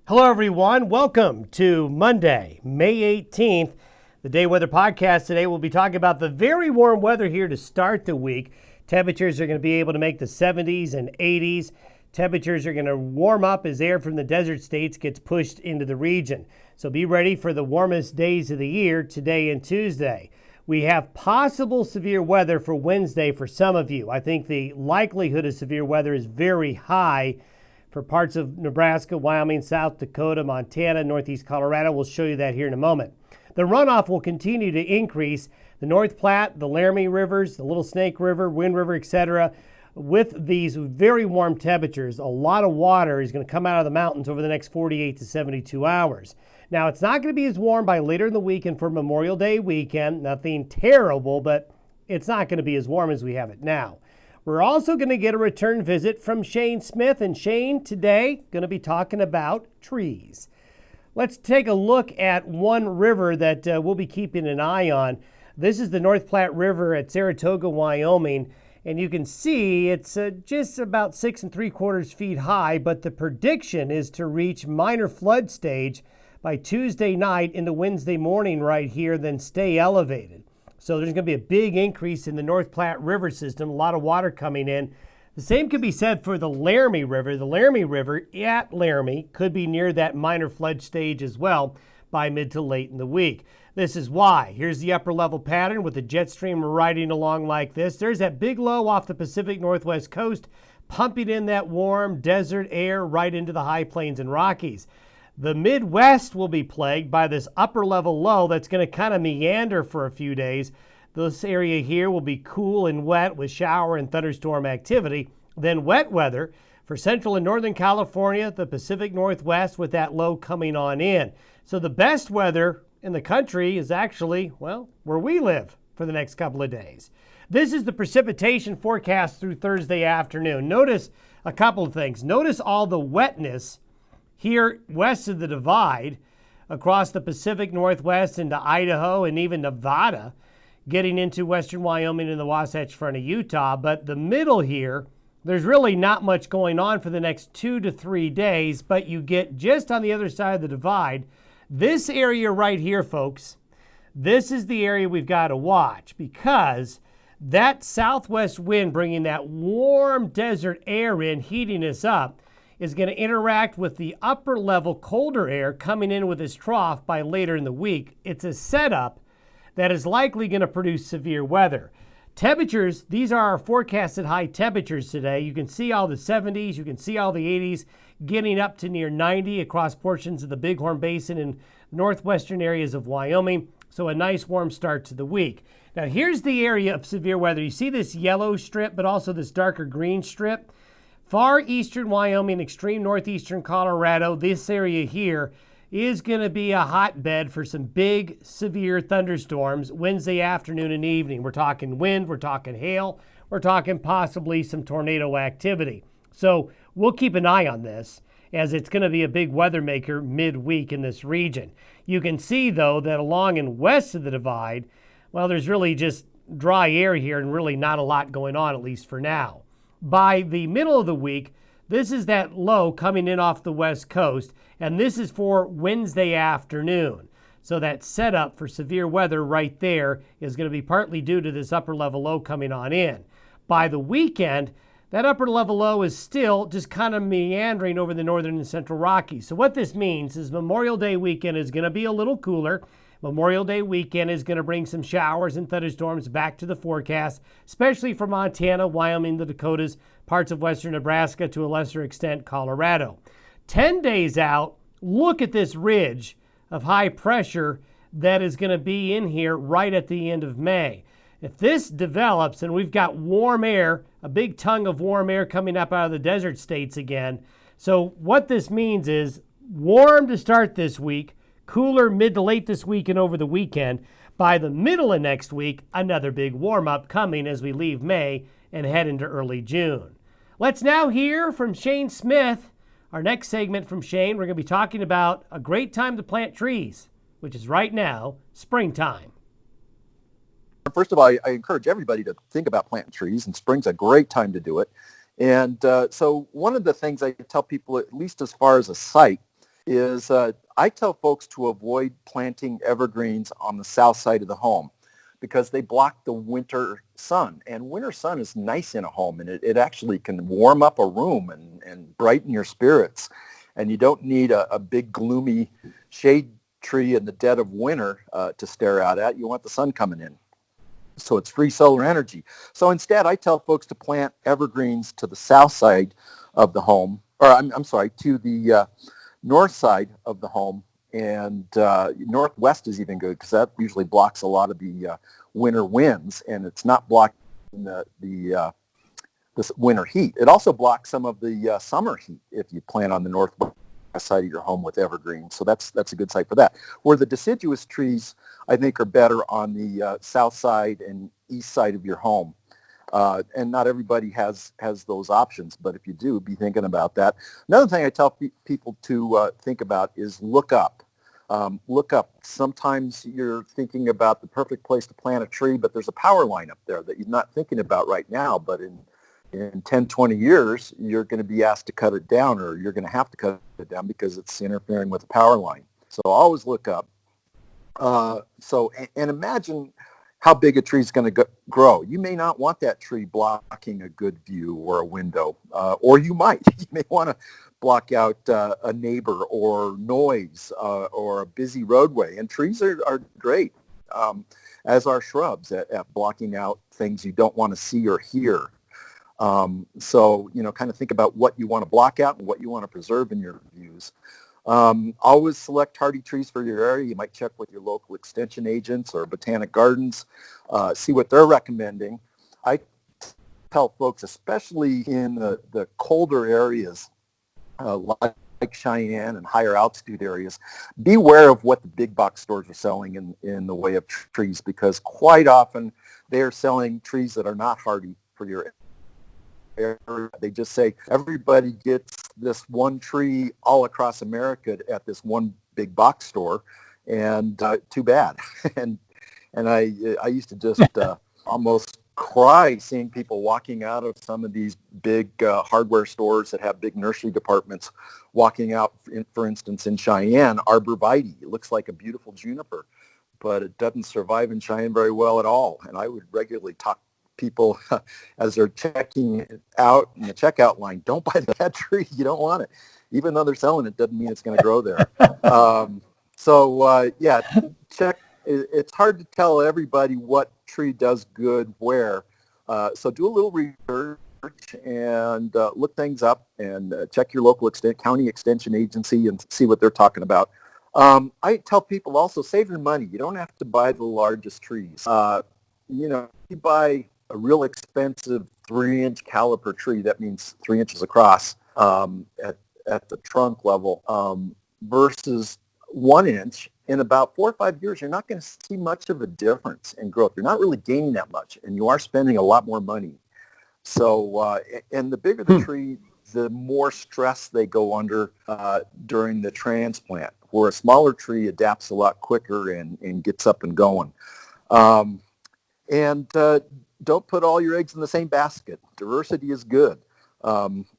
Hello, everyone. Welcome to Monday, May 18th, the Day Weather Podcast. Today, we'll be talking about the very warm weather here to start the week. Temperatures are going to be able to make the 70s and 80s. Temperatures are going to warm up as air from the desert states gets pushed into the region. So be ready for the warmest days of the year today and Tuesday. We have possible severe weather for Wednesday for some of you. I think the likelihood of severe weather is very high for parts of Nebraska, Wyoming, South Dakota, Montana, Northeast Colorado. We'll show you that here in a moment. The runoff will continue to increase. The North Platte, the Laramie Rivers, the Little Snake River, Wind River, etc. With these very warm temperatures, a lot of water is going to come out of the mountains over the next 48 to 72 hours. Now, it's not going to be as warm by later in the week and for Memorial Day weekend. Nothing terrible, but it's not going to be as warm as we have it now. We're also going to get a return visit from Shane Smith. And Shane, today, going to be talking about trees. Let's take a look at one river that we'll be keeping an eye on. This is the North Platte River at Saratoga, Wyoming. And you can see it's just about 6¾ feet high, but the prediction is to reach minor flood stage by Tuesday night into Wednesday morning right here, then stay elevated. So there's going to be a big increase in the North Platte River system, a lot of water coming in. The same could be said for the Laramie River. The Laramie River at Laramie could be near that minor flood stage as well by mid to late in the week. This is why. Here's the upper level pattern with the jet stream riding along like this. There's that big low off the Pacific Northwest coast, pumping in that warm desert air right into the high plains and Rockies. The Midwest will be plagued by this upper level low that's going to kind of meander for a few days. This area here will be cool and wet with shower and thunderstorm activity. Then wet weather for central and northern California, the Pacific Northwest with that low coming on in. So the best weather in the country is actually, well, where we live for the next couple of days. This is the precipitation forecast through Thursday afternoon. Notice a couple of things. Notice all the wetness here west of the divide across the Pacific Northwest into Idaho and even Nevada, getting into western Wyoming and the Wasatch Front of Utah. But the middle here, there's really not much going on for the next 2 to 3 days, but you get just on the other side of the divide, this area right here, folks, this is the area we've got to watch because that southwest wind bringing that warm desert air in, heating us up, is going to interact with the upper level colder air coming in with this trough by later in the week. It's a setup that is likely going to produce severe weather. Temperatures, these are our forecasted high temperatures today. You can see all the 70s, you can see all the 80s, getting up to near 90 across portions of the Bighorn Basin and northwestern areas of Wyoming. So a nice warm start to the week. Now here's the area of severe weather. You see this yellow strip, but also this darker green strip. Far eastern Wyoming, extreme northeastern Colorado, this area here is going to be a hotbed for some big, severe thunderstorms Wednesday afternoon and evening. We're talking wind, we're talking hail, we're talking possibly some tornado activity. So we'll keep an eye on this as it's going to be a big weather maker midweek in this region. You can see, though, that along and west of the divide, well, there's really just dry air here and really not a lot going on, at least for now. By the middle of the week, this is that low coming in off the west coast, and this is for Wednesday afternoon. So that setup for severe weather right there is going to be partly due to this upper level low coming on in. By the weekend, that upper level low is still just kind of meandering over the northern and central Rockies. So what this means is Memorial Day weekend is going to be a little cooler. Memorial Day weekend is going to bring some showers and thunderstorms back to the forecast, especially for Montana, Wyoming, the Dakotas, parts of western Nebraska, to a lesser extent, Colorado. 10 days out, look at this ridge of high pressure that is going to be in here right at the end of May. If this develops and we've got warm air, a big tongue of warm air coming up out of the desert states again. So what this means is warm to start this week, cooler mid to late this week and over the weekend. By the middle of next week, another big warm-up coming as we leave May and head into early June. Let's now hear from Shane Smith. Our next segment from Shane, we're going to be talking about a great time to plant trees, which is right now, springtime. First of all, I encourage everybody to think about planting trees, and spring's a great time to do it. And so one of the things I tell people, at least as far as a site, is I tell folks to avoid planting evergreens on the south side of the home because they block the winter sun. And winter sun is nice in a home, and it actually can warm up a room and brighten your spirits. And you don't need a big gloomy shade tree in the dead of winter to stare out at. You want the sun coming in. So it's free solar energy. So instead, I tell folks to plant evergreens to the south side of the home, or I'm sorry, to the north side of the home, and northwest is even good because that usually blocks a lot of the winter winds, and it's not blocking the this winter heat. It also blocks some of the summer heat if you plant on the northwest side of your home with evergreens. So that's a good site for that. Where the deciduous trees, I think, are better on the south side and east side of your home. And not everybody has those options, but if you do, be thinking about that. Another thing I tell people to think about is look up. Look up. Sometimes you're thinking about the perfect place to plant a tree, but there's a power line up there that you're not thinking about right now, but in 10, 20 years, you're going to be asked to cut it down, or you're going to have to cut it down because it's interfering with the power line. So always look up. And imagine how big a tree is going to grow. You may not want that tree blocking a good view or a window, or you might. You may want to block out a neighbor or noise or a busy roadway. And trees are great, as are shrubs, at blocking out things you don't want to see or hear. So, kind of think about what you want to block out and what you want to preserve in your views. Always select hardy trees for your area. You might check with your local extension agents or botanic gardens, see what they're recommending. I tell folks, especially in the colder areas, like Cheyenne and higher altitude areas, beware of what the big box stores are selling in the way of trees, because quite often they are selling trees that are not hardy for your area. They just say everybody gets this one tree all across America at this one big box store, and too bad. and I used to just almost cry seeing people walking out of some of these big hardware stores that have big nursery departments, walking out, for instance, in Cheyenne, arborvitae. It looks like a beautiful juniper, but it doesn't survive in Cheyenne very well at all. And I would regularly talk people as they're checking it out in the checkout line, don't buy that tree. You don't want it. Even though they're selling it, doesn't mean it's going to grow there. Check. It's hard to tell everybody what tree does good where. So do a little research and look things up, and check your local county extension agency and see what they're talking about. I tell people also, save your money. You don't have to buy the largest trees. You buy a real expensive 3-inch caliper tree, that means 3 inches across at the trunk level, versus 1 inch. In about 4 or 5 years, you're not going to see much of a difference in growth. You're not really gaining that much, and you are spending a lot more money. So, and the bigger the tree, the more stress they go under during the transplant, where a smaller tree adapts a lot quicker and gets up and going. Don't put all your eggs in the same basket. Diversity is good.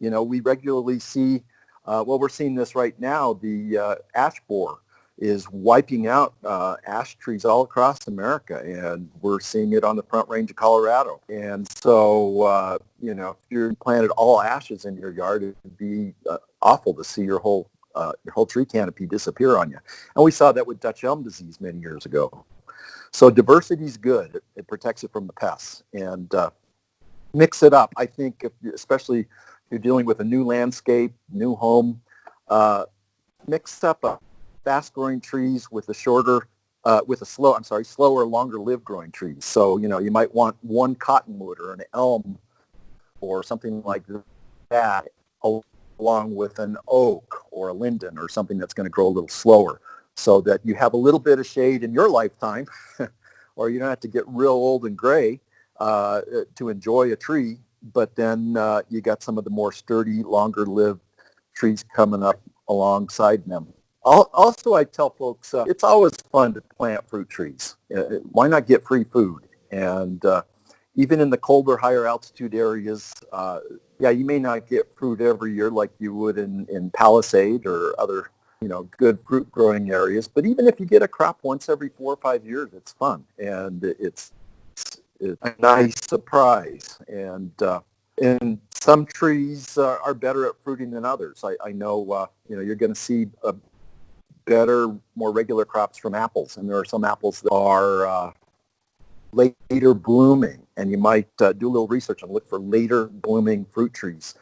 We regularly see, we're seeing this right now, the ash borer is wiping out ash trees all across America, and we're seeing it on the Front Range of Colorado. And so, if you planted all ashes in your yard, it would be awful to see your whole tree canopy disappear on you. And we saw that with Dutch elm disease many years ago. So diversity is good. It protects it from the pests. And mix it up. I think, especially if you're dealing with a new landscape, new home, mix up a fast-growing trees with slower, longer-lived growing trees. So, you might want one cottonwood or an elm or something like that, along with an oak or a linden or something that's going to grow a little slower, so that you have a little bit of shade in your lifetime, or you don't have to get real old and gray to enjoy a tree, but then you got some of the more sturdy, longer-lived trees coming up alongside them. Also, I tell folks, it's always fun to plant fruit trees. Why not get free food? And even in the colder, higher altitude areas, you may not get fruit every year like you would in Palisade or other good fruit growing areas. But even if you get a crop once every 4 or 5 years, it's fun and it's a nice surprise. And some trees are better at fruiting than others. I know you're going to see better, more regular crops from apples, and there are some apples that are later blooming, and you might do a little research and look for later blooming fruit trees.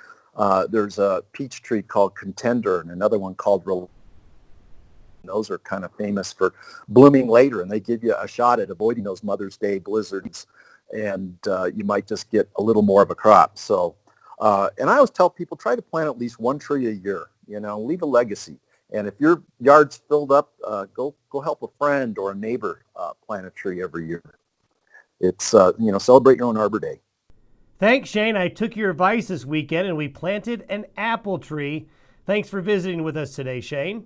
There's a peach tree called Contender and another one called Reliance. Those are kind of famous for blooming later, and they give you a shot at avoiding those Mother's Day blizzards, and you might just get a little more of a crop. So, and I always tell people, try to plant at least one tree a year, leave a legacy. And if your yard's filled up, go help a friend or a neighbor plant a tree every year. It's, celebrate your own Arbor Day. Thanks, Shane. I took your advice this weekend and we planted an apple tree. Thanks for visiting with us today, Shane.